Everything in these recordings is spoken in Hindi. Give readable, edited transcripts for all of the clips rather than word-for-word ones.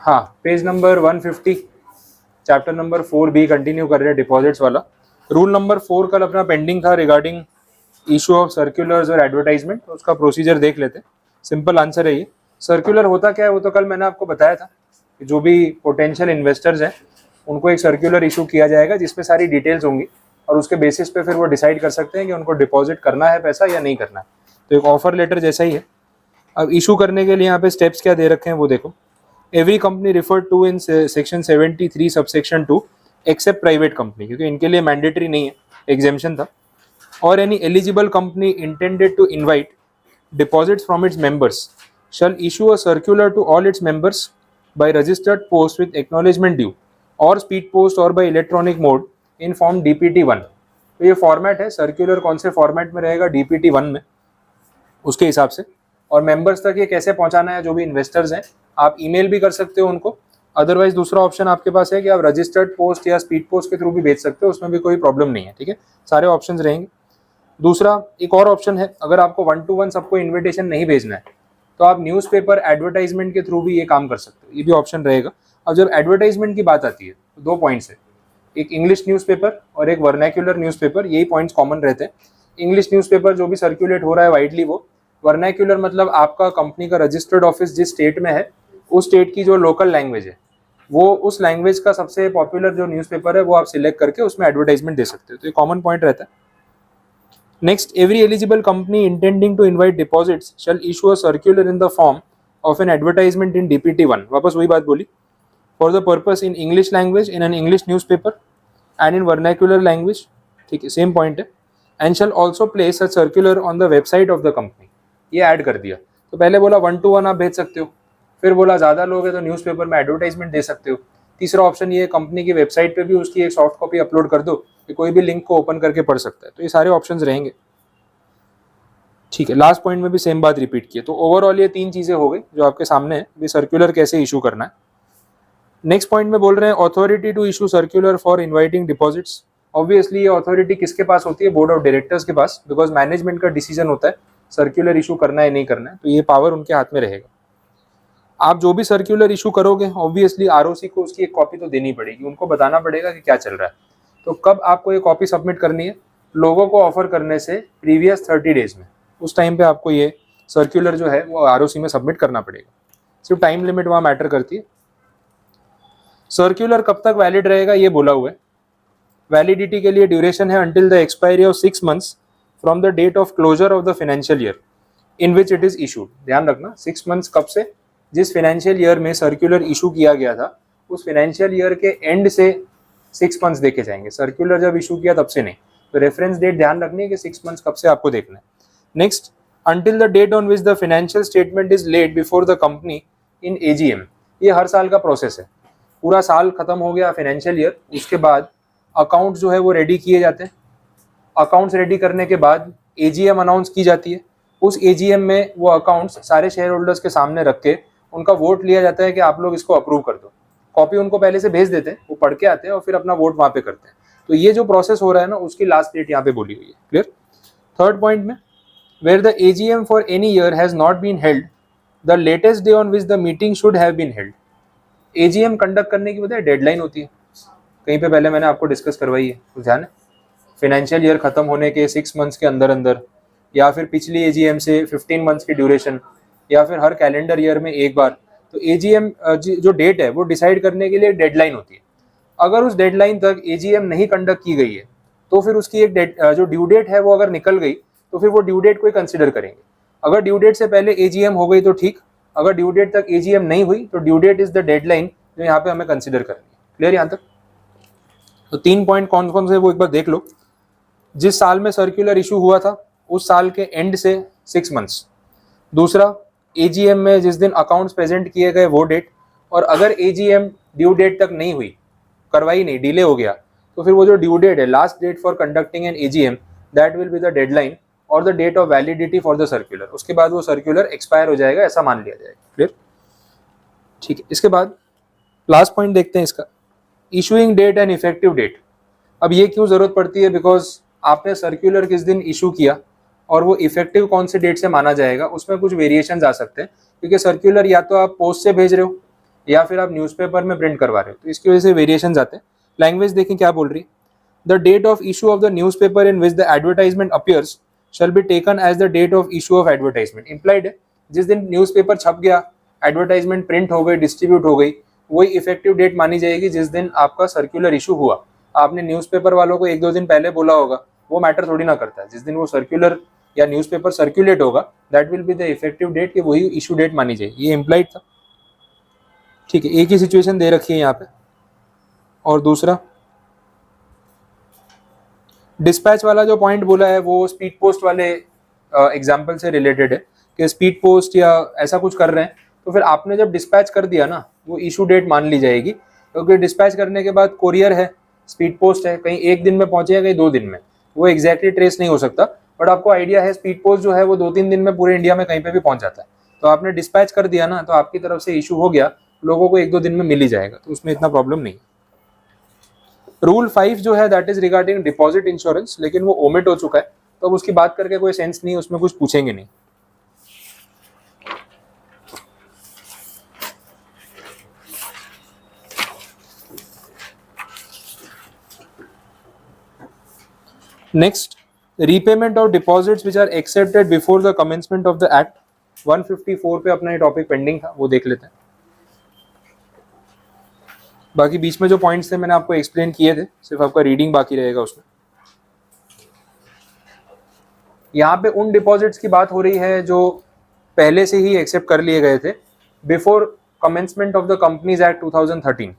हाँ, page number 150 chapter number 4B continue कर रहे हैं, डिपॉजिट्स वाला। रूल नंबर 4 कल अपना पेंडिंग था रिगार्डिंग इशू ऑफ सर्कुलर्स और एडवर्टाइजमेंट, तो उसका प्रोसीजर देख लेते हैं। सिंपल आंसर है ये। सर्कुलर होता क्या है वो तो कल मैंने आपको बताया था कि जो भी पोटेंशियल इन्वेस्टर्स हैं उनको एक सर्कुलर इशू किया जाएगा जिसमें सारी डिटेल्स होंगी और उसके बेसिस पे फिर वो डिसाइड कर सकते हैं कि उनको डिपॉजिट करना है पैसा या नहीं करना है। तो एक ऑफर लेटर जैसा ही है। अब इशू करने के लिए यहाँ पे स्टेप्स क्या दे रखे हैं वो देखो। Every company referred to in section 73 subsection 2 except private company, क्योंकि इनके लिए मैंडेटरी नहीं है, एग्जेम्पशन था। और any eligible company intended to invite deposits from its members shall issue a circular to all its members by registered post with acknowledgement due or speed post or by electronic mode in form DPT-1। तो ये फॉर्मेट है, सर्कुलर कौन से फॉर्मेट में रहेगा, DPT-1 में, उसके हिसाब से। और मेंबर्स तक ये कैसे पहुंचाना है, जो भी इन्वेस्टर्स हैं आप ईमेल भी कर सकते हो उनको, अदरवाइज दूसरा ऑप्शन आपके पास है कि आप रजिस्टर्ड पोस्ट या स्पीड पोस्ट के थ्रू भी भेज सकते हो, उसमें भी कोई प्रॉब्लम नहीं है। ठीक है, सारे ऑप्शंस रहेंगे। दूसरा एक और ऑप्शन है, अगर आपको 1-to-1 सबको इन्विटेशन नहीं भेजना है तो आप न्यूज़पेपर एडवर्टाइजमेंट के थ्रू भी ये काम कर सकते हो, ये भी ऑप्शन रहेगा। अब जब एडवर्टाइजमेंट की बात आती है तो 2 पॉइंट्स है, एक इंग्लिश न्यूज़पेपर और एक वर्नैक्युलर न्यूज़पेपर, यही पॉइंट्स कॉमन रहते हैं। इंग्लिश न्यूज़पेपर जो भी सर्कुलेट हो रहा है वाइडली वो, वर्नैक्युलर मतलब आपका कंपनी का रजिस्टर्ड ऑफिस जिस स्टेट में है उस स्टेट की जो लोकल लैंग्वेज है वो उस लैंग्वेज का सबसे पॉपुलर जो न्यूज़पेपर है वो आप सिलेक्ट करके उसमें एडवर्टाइजमेंट दे सकते हो। तो ये कॉमन पॉइंट रहता है। Next, every eligible company intending to invite deposits shall issue a circular in the form of an advertisement in DPT-1। वापस वही बात बोली, for the purpose in English language in an English newspaper and in vernacular language। ठीक है, सेम पॉइंट है। and shall also place a circular on the website of the company। ये ऐड कर दिया। तो पहले बोला 1-to-1 आप भेज सकते हो, फिर बोला ज़्यादा लोग हैं तो न्यूज़पेपर में एडवर्टाइजमेंट दे सकते हो। तीसरा ऑप्शन ये कंपनी की वेबसाइट पे भी उसकी एक सॉफ्ट कॉपी अपलोड कर दो कि कोई भी लिंक को ओपन करके पढ़ सकता है। तो ये सारे ऑप्शंस रहेंगे। ठीक है, लास्ट पॉइंट में भी सेम बात रिपीट की है। तो ओवरऑल ये 3 चीज़ें हो गई जो आपके सामने है, भी सर्कुलर कैसे इशू करना है। नेक्स्ट पॉइंट में बोल रहे हैं authority to issue circular for inviting deposits. Obviously ये अथॉरिटी किसके पास होती है, बोर्ड ऑफ डायरेक्टर्स के पास, बिकॉज मैनेजमेंट का डिसीजन होता है सर्कुलर इशू करना है नहीं करना है, तो ये पावर उनके हाथ में रहेगा। आप जो भी सर्कुलर इशू करोगे ऑब्वियसली आरओसी को उसकी एक कॉपी तो देनी पड़ेगी, उनको बताना पड़ेगा कि क्या चल रहा है। तो कब आपको ये कॉपी सबमिट करनी है, लोगों को ऑफर करने से प्रीवियस 30 डेज में, उस टाइम पे आपको ये सर्कुलर जो है वो आरओसी में सबमिट करना पड़ेगा। सिर्फ टाइम लिमिट वहाँ मैटर करती है। सर्कुलर कब तक वैलिड रहेगा ये बोला हुआ है। वैलिडिटी के लिए ड्यूरेशन है until the expiry of 6 months from the date of closure of the financial year in which it is issued. ध्यान रखना 6 मंथ्स कब से, जिस फाइनेंशियल ईयर में सर्कुलर इशू किया गया था उस फाइनेंशियल ईयर के एंड से 6 मंथ्स देखे जाएंगे, सर्कुलर जब इशू किया तब से नहीं। तो रेफरेंस डेट ध्यान रखनी है कि 6 मंथ्स कब से आपको देखना है। Next, until the date on which the financial statement is laid before the company in AGM. ये हर साल का प्रोसेस है। पूरा साल खत्म हो गया फाइनेंशियल ईयर, उसके बाद अकाउंट जो है वो रेडी किए जाते हैं। अकाउंट्स रेडी करने के बाद एजीएम अनाउंस की जाती है। उस एजीएम में वो अकाउंट्स सारे शेयर होल्डर्स के सामने रख के उनका वोट लिया जाता है कि आप लोग इसको अप्रूव कर दो। कॉपी उनको पहले से भेज देते हैं, वो पढ़ के आते हैं और फिर अपना वोट वहाँ पे करते हैं। तो ये जो प्रोसेस हो रहा है ना उसकी लास्ट डेट यहाँ पे बोली हुई है। क्लियर। थर्ड पॉइंट में, where the AGM for any year has not been held the latest day on which the meeting should have been held. AGM conduct करने की वजह डेडलाइन होती है, कहीं पे पहले मैंने आपको डिस्कस करवाई है, तो ध्यान है। फाइनेंशियल ईयर खत्म होने के 6 मंथ्स के अंदर अंदर, या फिर पिछली एजीएम से 15 मंथ्स की ड्यूरेशन, या फिर हर कैलेंडर ईयर में एक बार। तो एजीएम जो डेट है वो डिसाइड करने के लिए डेडलाइन होती है। अगर उस डेडलाइन तक एजीएम नहीं कंडक्ट की गई है तो फिर उसकी एक जो ड्यू डेट है वो अगर निकल गई तो फिर वो ड्यू डेट को कंसिडर करेंगे। अगर ड्यू डेट से पहले एजीएम हो गई तो ठीक, अगर ड्यू डेट तक एजीएम नहीं हुई तो due date is the deadline जो यहाँ पे हमें कंसिडर करनी है। क्लियर यहाँ तक। तो 3 पॉइंट कौन कौन से वो एक बार देख लो। जिस साल में सर्कुलर इशू हुआ था उस साल के एंड से 6 मंथ्स। दूसरा, एजीएम में जिस दिन अकाउंट्स प्रेजेंट किए गए वो डेट, और अगर एजीएम ड्यू डेट तक नहीं हुई, करवाई नहीं, डिले हो गया, तो फिर वो जो ड्यू डेट है, last date for conducting an AGM, that will be the deadline और the date of validity for the circular. उसके बाद वो सर्कुलर एक्सपायर हो जाएगा, ऐसा मान लिया जाएगा। क्लियर। ठीक है, इसके बाद लास्ट पॉइंट देखते हैं इसका, issuing date and effective date. अब ये क्यों जरूरत पड़ती है, बिकॉज आपने सर्कुलर किस दिन इशू किया और वो इफेक्टिव कौन से डेट से माना जाएगा, उसमें कुछ वेरिएशंस आ सकते हैं। क्योंकि सर्कुलर या तो आप पोस्ट से भेज रहे हो, या फिर आप न्यूज़पेपर में प्रिंट करवा रहे हो, तो इसकी वजह से वेरिएशन आते हैं। लैंग्वेज देखें क्या बोल रही है, the date of issue of the newspaper in which the advertisement appears shall be taken as the date of issue of advertisement. Implied है जिस दिन न्यूज़पेपर छप गया, एडवर्टाइजमेंट प्रिंट हो गई, डिस्ट्रीब्यूट हो गई, वही इफेक्टिव डेट मानी जाएगी जिस दिन आपका सर्कुलर इशू हुआ। आपने न्यूज़पेपर वालों को 1-2 दिन पहले बोला होगा, वो मैटर थोड़ी ना करता है। जिस दिन वो सर्कुलर या न्यूज़पेपर सर्कुलेट होगा, that will be the effective date, कि वही इशू डेट मानी जाएगी। ये इम्प्लाइड था, ठीक है। एक ही सिचुएशन दे रखी है यहाँ पे। और दूसरा डिस्पैच वाला जो पॉइंट बोला है वो स्पीड पोस्ट वाले एग्जाम्पल से रिलेटेड है, कि स्पीड पोस्ट या ऐसा कुछ कर रहे हैं, तो फिर आपने जब डिस्पैच कर दिया ना, वो इशू डेट मान ली जाएगी, क्योंकि डिस्पैच करने के बाद कोरियर है, स्पीड पोस्ट है, कहीं 1 दिन में पहुंचेगा, कहीं 2 दिन में, वो एग्जैक्टली ट्रेस नहीं हो सकता। बट आपको आइडिया है स्पीड पोस्ट जो है वो 2-3 दिन में पूरे इंडिया में कहीं पे भी पहुंच जाता है। तो आपने डिस्पैच कर दिया ना, तो आपकी तरफ से इशू हो गया, लोगों को 1-2 दिन में मिल ही जाएगा, तो उसमें इतना प्रॉब्लम नहीं। रूल 5 जो है that is regarding deposit insurance, लेकिन वो ओमिट हो चुका है, तो अब उसकी बात करके कोई सेंस नहीं, उसमें कुछ पूछेंगे नहीं। Next, repayment of deposits which are accepted before the commencement of the act. 154 पे अपना ये टॉपिक पेंडिंग था, वो देख लेते हैं। बाकी बीच में जो पॉइंट्स थे मैंने आपको एक्सप्लेन किए थे, सिर्फ आपका रीडिंग बाकी रहेगा उसमें। यहाँ पे उन डिपॉजिट्स की बात हो रही है जो पहले से ही एक्सेप्ट कर लिए गए थे before commencement of the companies act 2013।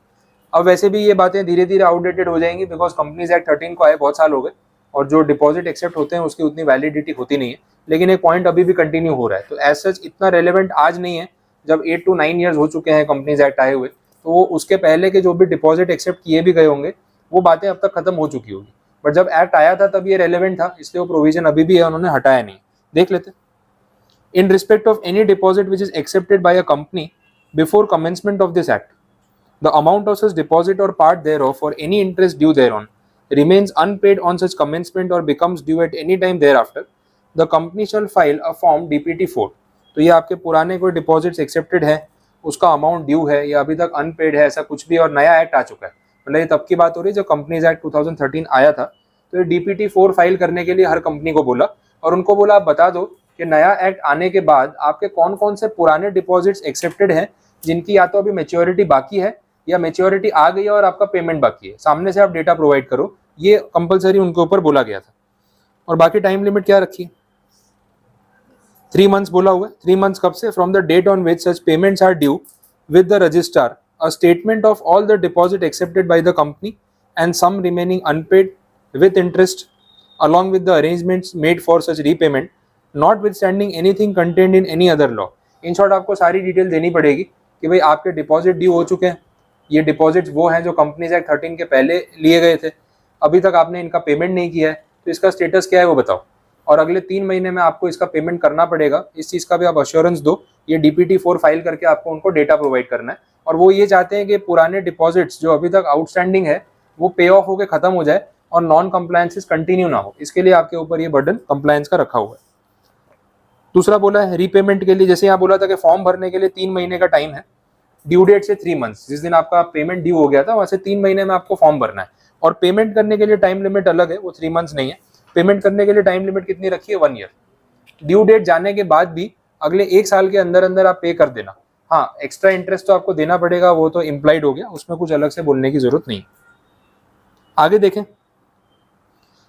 अब वैसे भी ये बातें धीरे धीरे आउटडेटेड हो जाएंगी, बिकॉज कंपनीज एक्ट 13 को आए बहुत साल हो गए, और जो डिपॉजिट एक्सेप्ट होते हैं उसकी उतनी वैलिडिटी होती नहीं है, लेकिन एक पॉइंट अभी भी कंटिन्यू हो रहा है। तो एज सच इतना रेलेवेंट आज नहीं है, जब 8 to 9 ईयर्स हो चुके हैं कंपनीज एक्ट आए हुए, तो वो उसके पहले के जो भी डिपॉजिट एक्सेप्ट किए भी गए होंगे, वो बातें अब तक खत्म हो चुकी होगी। बट जब एक्ट आया था तब ये रेलेवेंट था, इसलिए वो प्रोविजन अभी भी है, उन्होंने हटाया नहीं। देख लेते। In respect of any deposit which is accepted by a company before commencement of this act, the amount of such deposit or part thereof or any interest due thereon remains unpaid on such commencement or becomes due at any time thereafter, the company shall file a form DPT-4। तो ये आपके पुराने कोई डिपॉजिट्स एक्सेप्टेड है, उसका अमाउंट ड्यू है या अभी तक अनपेड है, ऐसा कुछ भी, और नया एक्ट आ चुका है, मतलब ये तब की बात हो रही है जब कंपनीज एक्ट 2013 आया था, तो ये DPT-4 फाइल करने के लिए हर कंपनी को बोला, और उनको बोला आप बता दो कि नया एक्ट आने के बाद आपके कौन कौन से पुराने डिपॉजिट्स एक्सेप्टेड हैं, जिनकी या तो अभी मेच्योरिटी बाकी है या मेच्योरिटी आ गई है और आपका पेमेंट बाकी है, सामने से आप डेटा प्रोवाइड करो। ये कंपलसरी उनके ऊपर बोला गया था। और बाकी टाइम लिमिट क्या रखी है, 3 मंथ्स बोला हुआ है। 3 मंथ्स कब से, from the date on which such payments are due with the registrar a statement of all the deposit accepted by the company and sum remaining unpaid with interest along with the arrangements made for such repayment, notwithstanding anything contained in any other law। In short आपको सारी डिटेल देनी पड़ेगी कि भाई आपके डिपॉजिट ड्यू हो चुके हैं, ये डिपॉजिट्स वो हैं जो कंपनीज एक्ट 13 के पहले लिए गए थे, अभी तक आपने इनका पेमेंट नहीं किया है, तो इसका स्टेटस क्या है वो बताओ, और अगले 3 महीने में आपको इसका पेमेंट करना पड़ेगा, इस चीज़ का भी आप अश्योरेंस दो। ये DPT-4 फाइल करके आपको उनको डेटा प्रोवाइड करना है, और वो ये चाहते हैं कि पुराने डिपॉजिट्स जो अभी तक आउटस्टैंडिंग है वो पे ऑफ होकर खत्म हो जाए और नॉन कंप्लायंसेस कंटिन्यू ना हो, इसके लिए आपके ऊपर ये बर्डन कंप्लायंस का रखा हुआ है। दूसरा बोला है रीपेमेंट के लिए, जैसे यहाँ बोला था कि फॉर्म भरने के लिए 3 महीने का टाइम है, ड्यू डेट से 3 मंथ्स, जिस दिन आपका पेमेंट ड्यू हो गया था वहां से 3 महीने में आपको फॉर्म भरना है, और पेमेंट करने के लिए टाइम लिमिट अलग है, वो 3 मंथ्स नहीं है। पेमेंट करने के लिए टाइम लिमिट कितनी रखी है, 1 ईयर। ड्यू डेट जाने के बाद भी अगले 1 साल के अंदर अंदर आप पे कर देना। हाँ, एक्स्ट्रा इंटरेस्ट तो आपको देना पड़ेगा, वो तो इम्प्लाइड हो गया, उसमें कुछ अलग से बोलने की जरूरत नहीं। आगे देखें,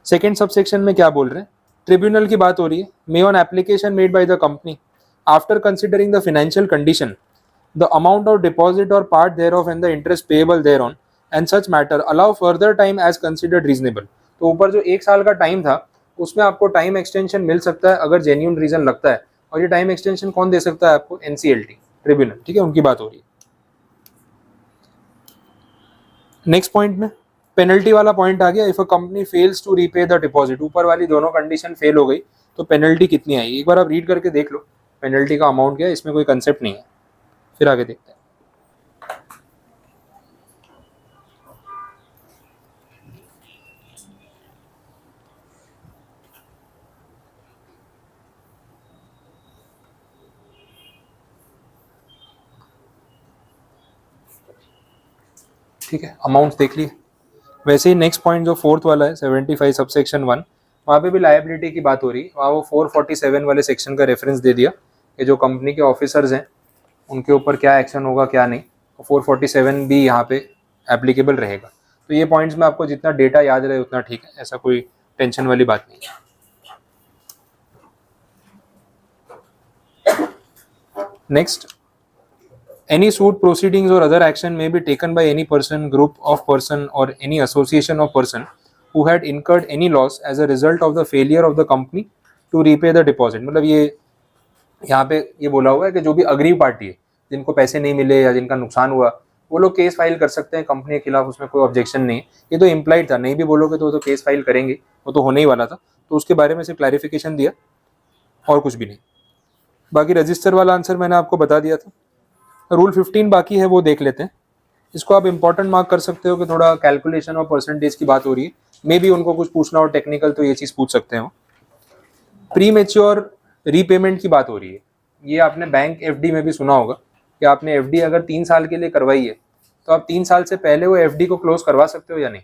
सेकेंड सबसेक्शन में क्या बोल रहे हैं, ट्रिब्यूनल की बात हो रही है। May on application made by the company after considering the financial condition, the amount of deposit or part thereof and the interest payable thereon and such matter allow further time as considered reasonable। तो ऊपर जो 1 साल का टाइम था उसमें आपको टाइम एक्सटेंशन मिल सकता है अगर जेन्युइन रीजन लगता है, और ये टाइम एक्सटेंशन कौन दे सकता है आपको, NCLT ट्रिब्यूनल, ठीक है, उनकी बात हो रही है। नेक्स्ट पॉइंट में पेनल्टी वाला पॉइंट आ गया, if a company fails to repay the deposit, ऊपर वाली दोनों कंडीशन फेल हो गई तो पेनल्टी कितनी आई, एक बार आप रीड करके देख लो पेनल्टी का अमाउंट क्या है, इसमें कोई कंसेप्ट नहीं है। फिर आगे देखते हैं। ठीक है, अमाउंट्स देख लिए। वैसे ही नेक्स्ट पॉइंट जो फोर्थ वाला है 75 सबसेक्शन 1, वहाँ पे भी लायबिलिटी की बात हो रही है। वहाँ वो 447 वाले सेक्शन का रेफरेंस दे दिया कि जो कंपनी के ऑफिसर्स हैं उनके ऊपर क्या एक्शन होगा क्या नहीं, 447 भी यहाँ पे एप्लीकेबल रहेगा। तो ये पॉइंट्स में आपको जितना डेटा याद रहे उतना ठीक है, ऐसा कोई टेंशन वाली बात नहीं है। Next, any suit proceedings or other action may be taken by any person, group of person or any association of person who had incurred any loss as a result of the failure of the company to repay the deposit। मतलब ये यहाँ पे ये बोला हुआ है कि जो भी अग्रीव पार्टी है, जिनको पैसे नहीं मिले या जिनका नुकसान हुआ, वो लोग केस फाइल कर सकते हैं कंपनी के खिलाफ, उसमें कोई ऑब्जेक्शन नहीं है। ये तो इम्प्लाइड था, नहीं भी बोलोगे तो केस फाइल करेंगे, वो तो होने ही वाला था। तो उसके बारे में सिर्फ क्लैरिफिकेशन दिया और कुछ भी नहीं। बाकी रजिस्टर वाला आंसर मैंने आपको बता दिया था। रूल 15 बाकी है, वो देख लेते हैं। इसको आप इंपॉर्टेंट मार्क कर सकते हो कि थोड़ा कैलकुलेशन और परसेंटेज की बात हो रही है, मे भी उनको कुछ पूछना हो टेक्निकल तो ये चीज़ पूछ सकते हो। प्री मैच्योर रीपेमेंट की बात हो रही है। ये आपने बैंक एफडी में भी सुना होगा कि आपने एफडी अगर 3 साल के लिए करवाई है तो आप 3 साल से पहले वो एफडी को क्लोज करवा सकते हो या नहीं?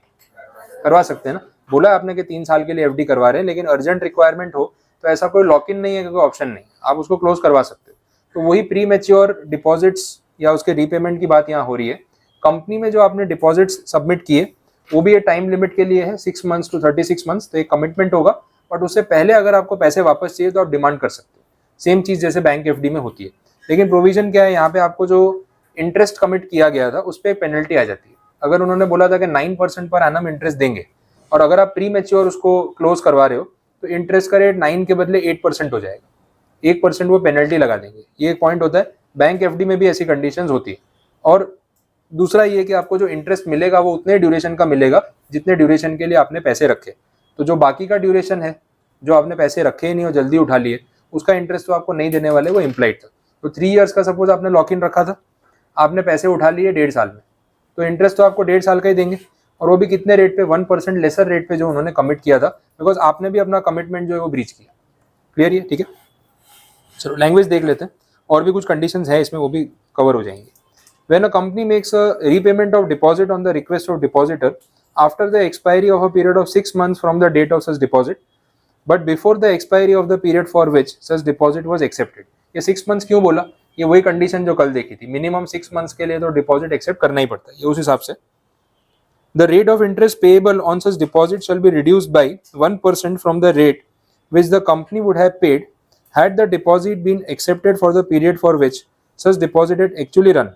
करवा सकते हैं ना। बोला आपने कि 3 साल के लिए एफडी करवा रहे हैं, लेकिन अर्जेंट रिक्वायरमेंट हो तो ऐसा कोई लॉक इन नहीं है, कोई ऑप्शन नहीं, आप उसको क्लोज करवा सकते हो। तो वही प्री मैच्योर डिपॉजिट्स या उसके रीपेमेंट की बात यहाँ हो रही है। कंपनी में जो आपने डिपॉजिट्स सबमिट किए वो भी ये टाइम लिमिट के लिए है, 6 मंथ्स टू 36 मंथ्स, तो एक कमिटमेंट होगा। बट उससे पहले अगर आपको पैसे वापस चाहिए तो आप डिमांड कर सकते हो, सेम चीज़ जैसे बैंक एफडी में होती है। लेकिन प्रोविजन क्या है यहाँ पे, आपको जो इंटरेस्ट कमिट किया गया था उस पर एक पेनल्टी आ जाती है। अगर उन्होंने बोला था कि 9% पर एनम इंटरेस्ट देंगे और अगर आप प्री मैच्योर उसको क्लोज करवा रहे हो तो इंटरेस्ट का रेट 9 के बदले 8% हो जाएगा, 1% वो पेनल्टी लगा देंगे। ये एक पॉइंट होता है। बैंक एफडी में भी ऐसी कंडीशंस होती है। और दूसरा ये कि आपको जो इंटरेस्ट मिलेगा वो उतने ड्यूरेशन का मिलेगा जितने ड्यूरेशन के लिए आपने पैसे रखे। तो जो बाकी का ड्यूरेशन है, जो आपने पैसे रखे ही नहीं और जल्दी उठा लिए, उसका इंटरेस्ट तो आपको नहीं देने वाले, वो इम्प्लाइड था। तो 3 इयर्स का सपोज आपने लॉक इन रखा था, आपने पैसे उठा लिए 1.5 साल में, तो इंटरेस्ट तो आपको 1.5 साल का ही देंगे, और वो भी कितने रेट पे, 1% लेसर रेट पे जो उन्होंने कमिट किया था, बिकॉज आपने भी अपना कमिटमेंट जो है वो ब्रीच किया। क्लियर है? ठीक है, चलो लैंग्वेज देख लेते हैं, और भी कुछ कंडीशंस है इसमें, वो भी कवर हो जाएंगे। When a company makes a repayment of deposit on the request of depositor after the expiry of a period of 6 months from the date of such deposit, but before the expiry of the period for which such deposit was accepted। ये 6 months क्यों बोला? ये वही कंडीशन जो कल देखी थी, मिनिमम 6 months के लिए तो डिपॉजिट एक्सेप्ट करना ही पड़ता है, ये उस हिसाब से। The rate of interest payable on such deposit shall be reduced by 1% from the rate which the company would have paid had the deposit been accepted for the period for which such deposit had actually run,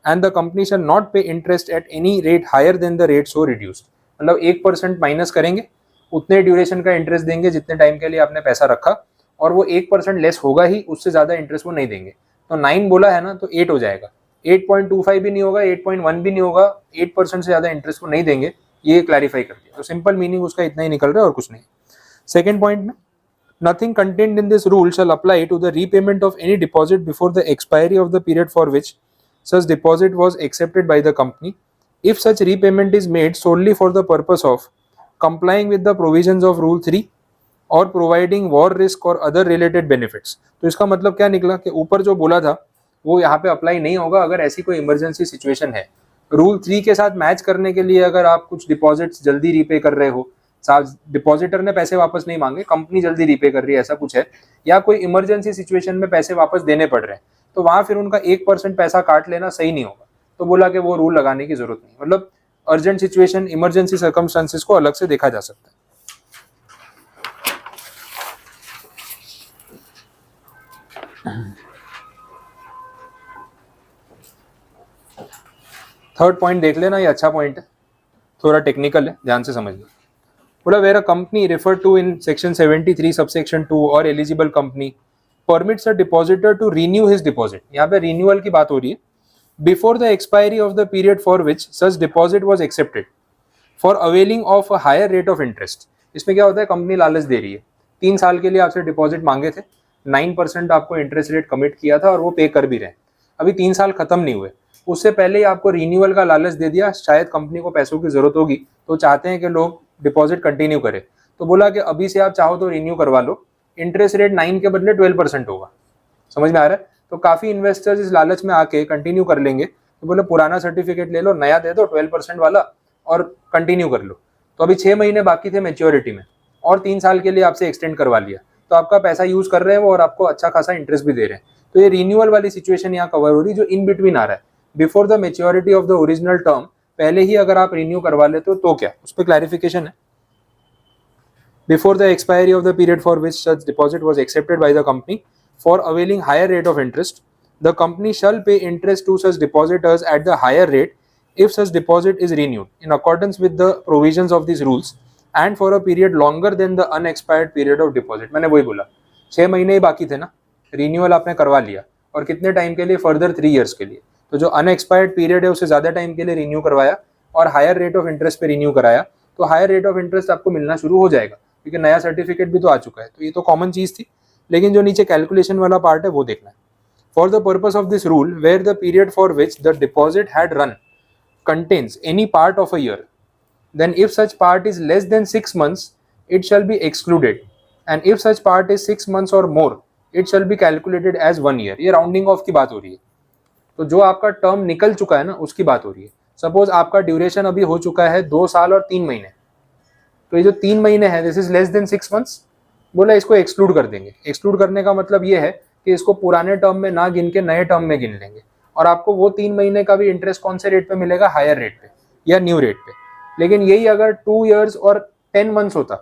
and the company shall not pay interest at any rate higher than the rate so reduced। मतलब 1% माइनस करेंगे, उतने ड्यूरेशन का इंटरेस्ट देंगे जितने टाइम के लिए आपने पैसा रखा, और वो 1% लेस होगा ही, उससे ज़्यादा इंटरेस्ट वो नहीं देंगे। तो 9 बोला है ना, तो 8 हो जाएगा, 8.25 भी नहीं होगा, 8.1 भी नहीं होगा, 8% से ज़्यादा इंटरेस्ट को नहीं देंगे, ये क्लैरिफाई कर दिया। तो सिंपल मीनिंग उसका इतना ही निकल रहा है और कुछ नहीं। सेकेंड पॉइंट में, nothing contained in this rule shall apply to the repayment of any deposit before the expiry of the period for which such deposit was accepted by the company, if such repayment is made solely for the purpose of complying with the provisions of Rule 3 और providing war risk और other related benefits। तो इसका मतलब क्या निकला कि ऊपर जो बोला था वो यहाँ पे अप्लाई नहीं होगा अगर ऐसी कोई इमरजेंसी सिचुएशन है। रूल 3 के साथ मैच करने के लिए अगर आप कुछ डिपॉजिट्स जल्दी रीपे कर रहे हो, डिपॉजिटर ने पैसे वापस नहीं मांगे, कंपनी जल्दी रीपे कर रही है, ऐसा कुछ है, या कोई इमरजेंसी सिचुएशन में पैसे वापस देने पड़ रहे हैं, तो वहां फिर उनका 1% पैसा काट लेना सही नहीं होगा। तो बोला कि वो रूल लगाने की जरूरत नहीं, मतलब अर्जेंट सिचुएशन, इमरजेंसी सर्कमस्टांसेस को अलग से देखा जा सकता है। थर्ड पॉइंट देख लेना, ये अच्छा पॉइंट है, थोड़ा टेक्निकल है, ध्यान से समझ लो। बोला where a company refer to in section 73 subsection 2 और eligible company permits a depositor to renew his deposit, यहाँ पे रिन्यूअल की बात हो रही है, before the expiry of the period for which such deposit was accepted for availing of a higher rate of interest. इसमें क्या होता है, कंपनी लालच दे रही है, 3 साल के लिए आपसे डिपॉजिट मांगे थे, 9% आपको इंटरेस्ट रेट कमिट किया था और वो पे कर भी रहे हैं, अभी 3 साल खत्म नहीं हुए, उससे पहले ही आपको रिन्यूअल का लालच दे दिया, शायद कंपनी को पैसों की जरूरत होगी तो चाहते हैं कि लोग डिपॉजिट कंटिन्यू करें, तो बोला कि अभी से आप चाहो तो रिन्यू करवा लो, इंटरेस्ट रेट 9 के बदले 12% होगा। समझ में आ रहा है? तो काफ़ी इन्वेस्टर्स इस लालच में आके कंटिन्यू कर लेंगे, तो बोले पुराना सर्टिफिकेट ले लो, नया दे दो 12% वाला और कंटिन्यू कर लो। तो अभी 6 महीने बाकी थे मैच्योरिटी में और 3 साल के लिए आपसे एक्सटेंड करवा लिया, तो आपका पैसा यूज कर रहे हैं वो और आपको अच्छा खासा इंटरेस्ट भी दे रहे हैं। तो ये रिन्यूअल वाली सिचुएशन यहाँ कवर हो रही जो इन बिटवीन आ रहा है, before the maturity of the original term, पहले ही अगर आप रिन्यू करवा लेते हो तो क्या, उस पर क्लैरिफिकेशन है। Before the expiry of the period for which such deposit was accepted by the company for availing higher rate of interest, the company shall pay interest to such depositors at the higher rate if such deposit is renewed in accordance with the provisions of these rules and for a period longer than the unexpired period of deposit। मैंने वही बोला 6 महीने ही बाकी थे ना, रिन्यूअल आपने करवा लिया और कितने टाइम के लिए, फर्दर 3 इयर्स के लिए। तो जो अनएक्सपायर्ड पीरियड है उसे ज़्यादा टाइम के लिए रिन्यू करवाया और हायर रेट ऑफ इंटरेस्ट पे रिन्यू कराया, तो हायर रेट ऑफ इंटरेस्ट आपको मिलना शुरू हो जाएगा क्योंकि नया सर्टिफिकेट भी तो आ चुका है। तो ये तो कॉमन चीज़ थी, लेकिन जो नीचे कैलकुलेशन वाला पार्ट है वो देखना है। For the purpose of this rule where the period for which the deposit had run contains any part of a year, then if such part is less than 6 months it shall be excluded, and if such part is 6 months or more it shall be calculated as 1 year। ये राउंडिंग ऑफ की बात हो रही है, तो जो आपका टर्म निकल चुका है ना उसकी बात हो रही है। सपोज आपका ड्यूरेशन अभी हो चुका है 2 साल और 3 महीने, तो ये जो 3 महीने है this is less than 6 months, बोला इसको एक्सक्लूड कर देंगे। एक्सक्लूड करने का मतलब ये है कि इसको पुराने टर्म में ना गिन के नए टर्म में गिन लेंगे, और आपको वो 3 महीने का भी इंटरेस्ट कौन से रेट पे मिलेगा, हायर रेट पे या न्यू रेट पे। लेकिन यही अगर 2 इयर्स और 10 मंथ्स होता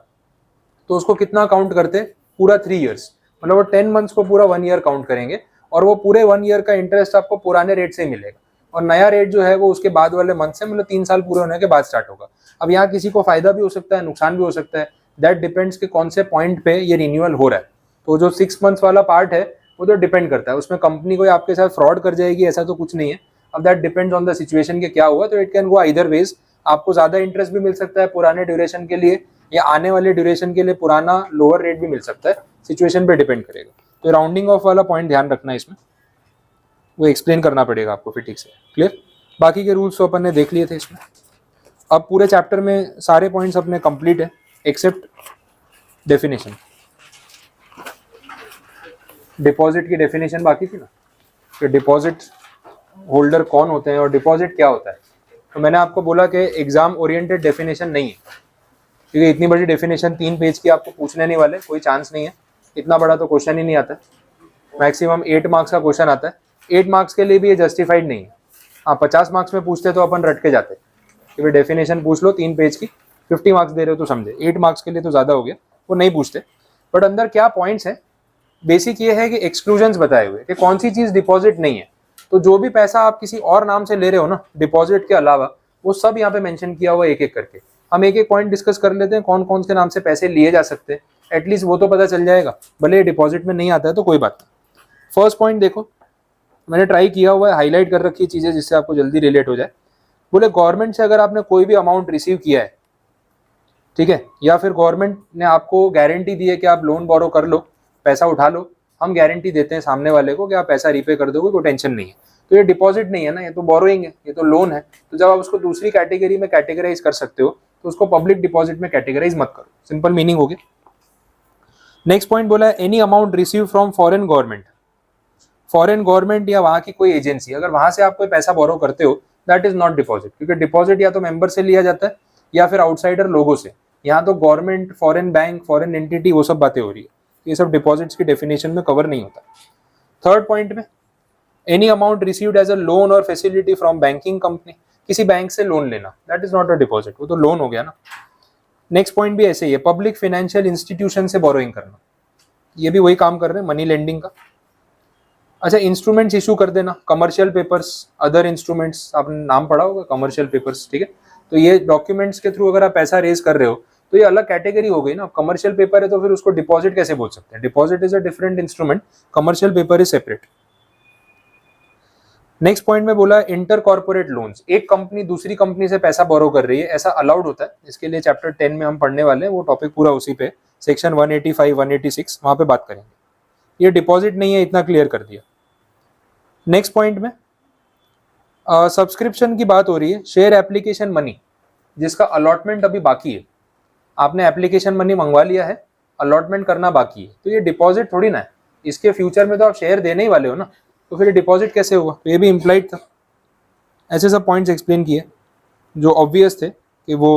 तो उसको कितना काउंट करते, पूरा 3 इयर्स, मतलब वो 10 मंथ्स को पूरा 1 ईयर काउंट करेंगे और वो पूरे 1 ईयर का इंटरेस्ट आपको पुराने रेट से मिलेगा, और नया रेट जो है वो उसके बाद वाले मंथ से, मतलब 3 साल पूरे होने के बाद स्टार्ट होगा। अब यहाँ किसी को फायदा भी हो सकता है, नुकसान भी हो सकता है, दैट डिपेंड्स कि कौन से पॉइंट पे ये रिन्यूअल हो रहा है। तो जो 6 मंथ्स वाला पार्ट है वो तो डिपेंड करता है, उसमें कंपनी कोई आपके साथ फ्रॉड कर जाएगी ऐसा तो कुछ नहीं है। अब that depends on the situation के क्या हुआ, तो it can go either ways. आपको ज़्यादा इंटरेस्ट भी मिल सकता है पुराने ड्यूरेशन के लिए, या आने वाले ड्यूरेशन के लिए पुराना लोअर रेट भी मिल सकता है, सिचुएशन पे डिपेंड करेगा। तो राउंडिंग ऑफ वाला पॉइंट ध्यान रखना है इसमें, वो एक्सप्लेन करना पड़ेगा आपको फिर ठीक से। क्लियर? बाकी के रूल्स तो अपन ने देख लिए थे इसमें। अब पूरे चैप्टर में सारे पॉइंट्स अपने कंप्लीट है एक्सेप्ट डेफिनेशन। डिपॉजिट की डेफिनेशन बाकी थी ना, कि डिपॉजिट होल्डर कौन होते हैं और डिपॉजिट क्या होता है। तो मैंने आपको बोला कि एग्जाम ओरिएंटेड डेफिनेशन नहीं है, क्योंकि इतनी बड़ी डेफिनेशन 3 पेज की आपको पूछने नहीं वाले, कोई चांस नहीं है। इतना बड़ा तो क्वेश्चन ही नहीं आता है, मैक्सिमम 8 मार्क्स का क्वेश्चन आता है। 8 मार्क्स के लिए भी ये जस्टिफाइड नहीं है। हाँ 50 मार्क्स में पूछते तो अपन रट के जाते कि भाई डेफिनेशन पूछ लो 3 पेज की, 50 मार्क्स दे रहे हो तो समझे। 8 मार्क्स के लिए तो ज़्यादा हो गया, वो नहीं पूछते। बट अंदर क्या पॉइंट्स हैं, बेसिक ये है कि एक्सक्लूजन्स बताए हुए कि कौन सी चीज़ डिपॉजिट नहीं है। तो जो भी पैसा आप किसी और नाम से ले रहे हो ना डिपॉजिट के अलावा, वो सब यहाँ पे मेंशन किया हुआ एक एक करके। हम एक एक पॉइंट डिस्कस कर लेते हैं, कौन कौन से नाम से पैसे लिए जा सकते हैं, एटलीस्ट वो तो पता चल जाएगा, भले डिपॉजिट में नहीं आता है तो कोई बात नहीं। फर्स्ट पॉइंट देखो, मैंने ट्राई किया हुआ है, हाईलाइट कर रखी चीज़ें जिससे आपको जल्दी रिलेट हो जाए। बोले गवर्नमेंट से अगर आपने कोई भी अमाउंट रिसीव किया है, ठीक है, या फिर गवर्नमेंट ने आपको गारंटी दी है कि आप लोन बोरो कर लो, पैसा उठा लो, हम गारंटी देते हैं सामने वाले को कि आप पैसा रीपे कर दोगे, कोई टेंशन नहीं है, तो ये डिपॉजिट नहीं है ना, ये तो बोरोइंग है, ये तो लोन है। तो जब आप उसको दूसरी कैटेगरी में कैटेगराइज कर सकते हो तो उसको पब्लिक डिपॉजिट में कैटेगराइज मत करो, सिंपल मीनिंग हो गया। नेक्स्ट पॉइंट बोला है any amount receive from foreign government. Foreign government या वहाँ की कोई एजेंसी, अगर वहाँ से आप कोई पैसा बोरो करते हो दैट इज नॉट डिपॉजिट, क्योंकि डिपॉजिट या तो मेंबर से लिया जाता है या फिर आउटसाइडर लोगों से। यहाँ तो government, foreign bank, foreign entity, वो सब बातें हो रही है, ये सब डिपॉजिट्स की डेफिनेशन में कवर नहीं होता। थर्ड पॉइंट में any amount received as a loan और फैसिलिटी फ्रॉम बैंकिंग कंपनी, किसी बैंक से लोन लेना, that is not a deposit, वो तो लोन हो गया ना। नेक्स्ट पॉइंट भी ऐसे ही है, पब्लिक फाइनेंशियल इंस्टीट्यूशन से बोरोइंग करना, ये भी वही काम कर रहे हैं, मनी लेंडिंग का। अच्छा, इंस्ट्रूमेंट्स इशू कर देना, कमर्शियल पेपर्स, अदर इंस्ट्रूमेंट्स, आपने नाम पढ़ा होगा कमर्शियल पेपर्स, ठीक है। तो ये डॉक्यूमेंट्स के थ्रू अगर आप पैसा रेज कर रहे हो तो ये अलग कैटेगरी हो गई ना। कमर्शियल पेपर है तो फिर उसको डिपॉजिट कैसे बोल सकते हैं, deposit is a different instrument, commercial paper is separate. Next point में बोला इंटर कॉर्पोरेट लोन्स, एक कंपनी दूसरी कंपनी से पैसा बोरो कर रही है, ऐसा अलाउड होता है। इसके लिए चैप्टर 10 में हम पढ़ने वाले हैं, वो टॉपिक पूरा उसी पे, सेक्शन 185, 186, वहां पे बात करेंगे। ये डिपॉजिट नहीं है, इतना क्लियर कर दिया। नेक्स्ट पॉइंट में सब्सक्रिप्शन की बात हो रही है, शेयर एप्लीकेशन मनी, जिसका अलॉटमेंट अभी बाकी है। आपने एप्लीकेशन मनी मंगवा लिया है, अलॉटमेंट करना बाकी है, तो ये डिपॉजिट थोड़ी ना है। इसके फ्यूचर में तो आप शेयर देने ही वाले हो ना, तो फिर डिपॉजिट कैसे होगा, तो ये भी इम्प्लाइड था। ऐसे सब पॉइंट्स एक्सप्लेन किए जो ऑब्वियस थे कि वो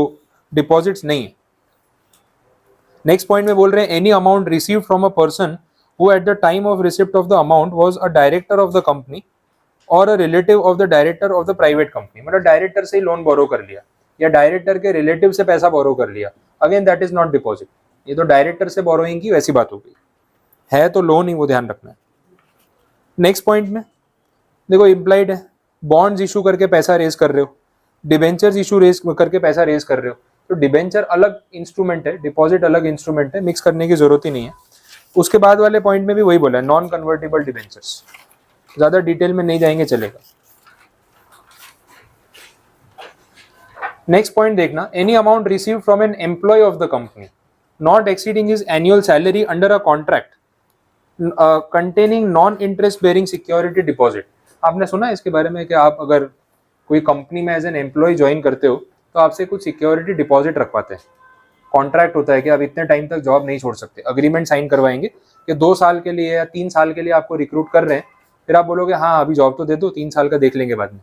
डिपॉजिट्स नहीं है। नेक्स्ट पॉइंट में बोल रहे हैं any amount receive from a person who at the time of receipt of the amount was a director of the company और a relative of the director of the private company, मतलब डायरेक्टर से ही लोन बोरो कर लिया या डायरेक्टर के रिलेटिव से पैसा बोरो कर लिया, again that is not deposit. ये तो डायरेक्टर से बोरोइंग की वैसी बात हो गई, है तो लोन ही, वो ध्यान रखना है। नेक्स्ट पॉइंट में देखो इम्प्लाइड है, बॉन्ड्स इशू करके पैसा रेज कर रहे हो, डिबेंचर्स इशू रेज करके पैसा रेज कर रहे हो, तो डिबेंचर अलग इंस्ट्रूमेंट है, डिपॉजिट अलग इंस्ट्रूमेंट है, मिक्स करने की जरूरत ही नहीं है। उसके बाद वाले पॉइंट में भी वही बोला है, नॉन कन्वर्टेबल डिबेंचर्स, ज्यादा डिटेल में नहीं जाएंगे चलेगा। नेक्स्ट पॉइंट देखना, any amount receive from an employ of the company not exceeding his annual salary under a contract containing non interest bearing security deposit. आपने सुना है इसके बारे में कि आप अगर कोई कंपनी में एज एन एम्प्लॉय ज्वाइन करते हो तो आपसे कुछ सिक्योरिटी डिपॉजिट रखवाते हैं, कॉन्ट्रैक्ट होता है कि आप इतने टाइम तक जॉब नहीं छोड़ सकते, अग्रीमेंट साइन करवाएंगे कि 2 साल के लिए या 3 साल के लिए आपको रिक्रूट कर रहे हैं, फिर आप बोलोगे हाँ अभी जॉब तो दे दो, 3 साल का देख लेंगे बाद में,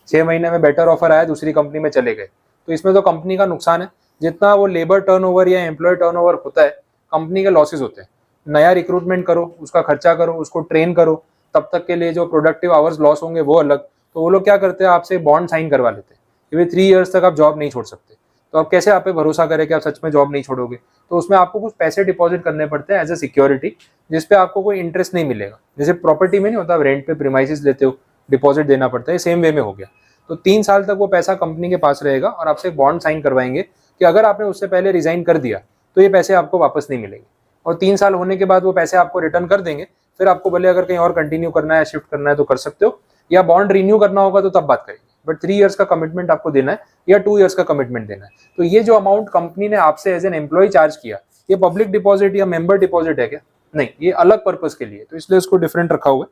6 महीने में बेटर ऑफर आया दूसरी कंपनी में चले गए, तो इसमें तो कंपनी का नुकसान है। जितना वो लेबर टर्नओवर या एम्प्लॉय टर्नओवर होता है कंपनी के लॉसेज होते हैं। नया रिक्रूटमेंट करो, उसका खर्चा करो, उसको ट्रेन करो, तब तक के लिए जो प्रोडक्टिव आवर्स लॉस होंगे वो अलग। तो वो लोग क्या करते हैं, आपसे बॉन्ड साइन करवा लेते हैं कि 3 इयर्स तक आप जॉब नहीं छोड़ सकते। तो आप कैसे आप पे भरोसा करें कि आप सच में जॉब नहीं छोड़ोगे? तो उसमें आपको कुछ पैसे डिपॉजिट करने पड़ते हैं एज ए सिक्योरिटी, जिसपे आपको कोई इंटरेस्ट नहीं मिलेगा। जैसे प्रॉपर्टी में नहीं होता, आप रेंट पे प्रीमाइसिस लेते हो, डिपॉजिट देना पड़ता है, सेम वे में हो गया। तो 3 साल तक वो पैसा कंपनी के पास रहेगा और आपसे एक बॉन्ड साइन करवाएंगे कि अगर आपने उससे पहले रिजाइन कर दिया तो ये पैसे आपको वापस नहीं मिलेंगे, और 3 साल होने के बाद वो पैसे आपको रिटर्न कर देंगे। फिर आपको भले अगर कहीं और कंटिन्यू करना है, शिफ्ट करना है तो कर सकते हो, या बॉन्ड रिन्यू करना होगा तो तब बात करेंगे, बट 3 इयर्स का कमिटमेंट आपको देना है या 2 इयर्स का कमिटमेंट देना है। तो ये जो अमाउंट कंपनी ने आपसे एज एन एम्प्लॉय चार्ज किया, ये पब्लिक डिपॉजिट या मेंबर डिपॉजिट है क्या? नहीं, ये अलग पर्पस के लिए, तो इसलिए इसको डिफरेंट रखा हुआ है।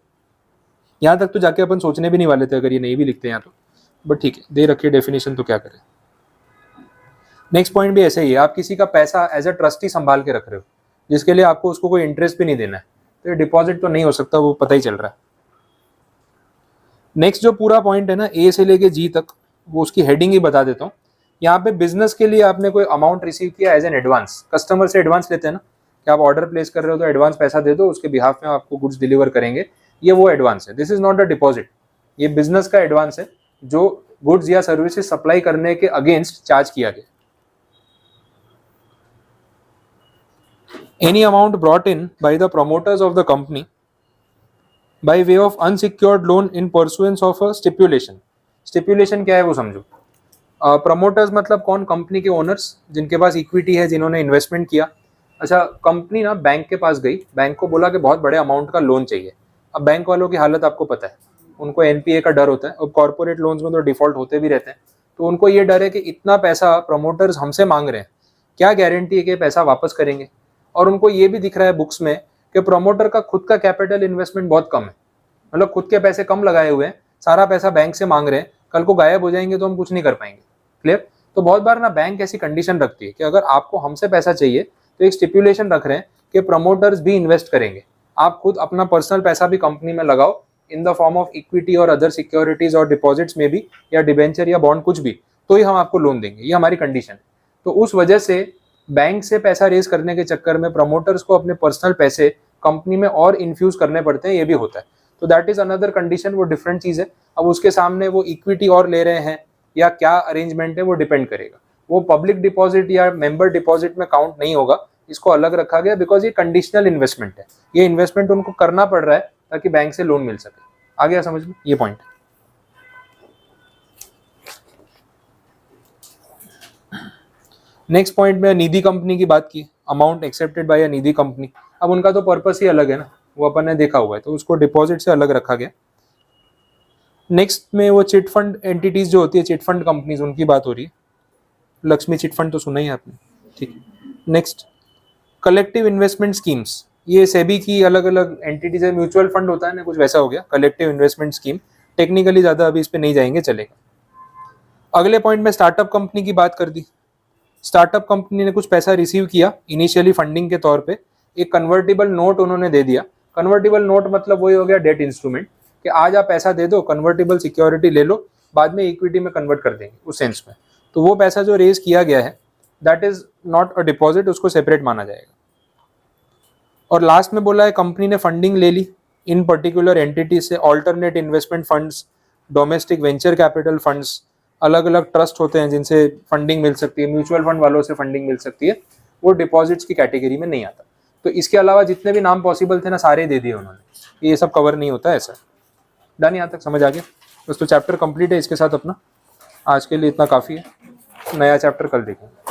यहाँ तक तो जाके अपन सोचने भी नहीं वाले थे अगर ये नहीं भी लिखते यहाँ तो, बट ठीक है, दे रखिए डेफिनेशन तो क्या करें। नेक्स्ट पॉइंट भी ऐसे ही है, आप किसी का पैसा एज अ ट्रस्टी संभाल के रख रहे हो, जिसके लिए आपको उसको कोई इंटरेस्ट भी नहीं देना है, तो ये डिपॉजिट तो नहीं हो सकता, वो पता ही चल रहा है। नेक्स्ट जो पूरा पॉइंट है ना, ए से लेके जी तक, वो उसकी हेडिंग ही बता देता हूँ। यहाँ पे बिजनेस के लिए आपने कोई अमाउंट रिसीव किया एज एन एडवांस, कस्टमर से एडवांस लेते हैं ना कि आप ऑर्डर प्लेस कर रहे हो तो एडवांस पैसा दे दो, उसके बिहाफ में आपको गुड्स डिलीवर करेंगे, ये वो एडवांस है। This is not a deposit, ये बिजनेस का एडवांस है जो गुड्स या सर्विसेज सप्लाई करने के अगेंस्ट चार्ज किया गया। Any amount brought in by the promoters of the company by way of unsecured loan in pursuance of a stipulation. Stipulation क्या है वो समझो। प्रमोटर्स मतलब कौन? कंपनी के ओनर्स, जिनके पास इक्विटी है, जिन्होंने इन्वेस्टमेंट किया। अच्छा, कंपनी ना बैंक के पास गई, बैंक को बोला कि बहुत बड़े अमाउंट का लोन चाहिए। अब बैंक वालों की हालत आपको पता है, उनको एनपीए का डर होता है, और कॉर्पोरेट लोन्स में तो डिफॉल्ट होते भी रहते हैं। तो उनको ये डर है कि इतना पैसा प्रमोटर्स हमसे मांग रहे हैं, क्या गारंटी है कि पैसा वापस करेंगे? और उनको ये भी दिख रहा है बुक्स में कि प्रमोटर का खुद का कैपिटल इन्वेस्टमेंट बहुत कम है, मतलब खुद के पैसे कम लगाए हुए हैं, सारा पैसा बैंक से मांग रहे हैं, कल को गायब हो जाएंगे तो हम कुछ नहीं कर पाएंगे। क्लियर? तो बहुत बार ना बैंक ऐसी कंडीशन रखती है कि अगर आपको हमसे पैसा चाहिए तो एक स्टिपुलेशन रख रहे हैं कि प्रमोटर्स भी इन्वेस्ट करेंगे, आप खुद अपना पर्सनल पैसा भी कंपनी में लगाओ in the form of equity और अदर सिक्योरिटीज और डिपॉजिट्स में भी, या डिबेंचर या बॉन्ड कुछ भी, तो ही हम आपको लोन देंगे, ये हमारी कंडीशन है। तो उस वजह से बैंक से पैसा रेज करने के चक्कर में प्रमोटर्स को अपने पर्सनल पैसे कंपनी में और इन्फ्यूज करने पड़ते हैं, ये भी होता है। तो दैट इज अनदर कंडीशन, वो डिफरेंट चीज है। अब उसके सामने वो इक्विटी और ले रहे हैं या क्या अरेंजमेंट है वो डिपेंड करेगा, वो पब्लिक डिपॉजिट या मेंबर डिपॉजिट में काउंट नहीं होगा, इसको अलग रखा गया बिकॉज ये कंडीशनल इन्वेस्टमेंट है, ये इन्वेस्टमेंट उनको करना पड़ रहा है ताकि बैंक से लोन मिल सके। आ गया समझ में ये पॉइंट? नेक्स्ट पॉइंट में निधि कंपनी की बात की, amount accepted by a Nidhi company. अब उनका तो पर्पस ही अलग है ना, वो अपन ने देखा हुआ है, तो उसको डिपॉजिट से अलग रखा गया। नेक्स्ट में वो चिट फंड एंटिटीज जो होती है, चिट फंड कंपनीज, उनकी बात हो रही है। लक्ष्मी चिट फंड तो सुना ही आपने, ठीक है। नेक्स्ट कलेक्टिव इन्वेस्टमेंट स्कीम्स, ये सेबी की अलग अलग एंटिटीज है, म्यूचुअल फंड होता है ना, कुछ वैसा हो गया कलेक्टिव इन्वेस्टमेंट स्कीम। टेक्निकली ज्यादा अभी इस पे नहीं जाएंगे, चलेगा। अगले पॉइंट में स्टार्टअप कंपनी की बात कर दी। स्टार्टअप कंपनी ने कुछ पैसा रिसीव किया इनिशियली फंडिंग के तौर पे, एक कन्वर्टेबल नोट उन्होंने दे दिया। कन्वर्टेबल नोट मतलब वही हो गया डेट इंस्ट्रूमेंट, कि आज आप पैसा दे दो, कन्वर्टेबल सिक्योरिटी ले लो, बाद में इक्विटी में कन्वर्ट कर देंगे उस सेंस में। तो वो पैसा जो रेज किया गया है that is not a deposit, उसको सेपरेट माना जाएगा। और लास्ट में बोला है कंपनी ने फंडिंग ले ली इन पर्टिकुलर एंटिटी से, alternate investment funds, domestic venture capital funds, अलग अलग ट्रस्ट होते हैं जिनसे फंडिंग मिल सकती है, म्यूचुअल फंड वालों से फंडिंग मिल सकती है, वो डिपॉजिट्स की कैटेगरी में नहीं आता। तो इसके अलावा जितने भी नाम पॉसिबल थे ना सारे दे दिए उन्होंने, ये सब कवर नहीं होता है ऐसा। डन, यहाँ तक समझ आ गया? बस तो चैप्टर कंप्लीट है इसके साथ अपना, आज के लिए इतना काफ़ी है, नया चैप्टर कल देखेंगे।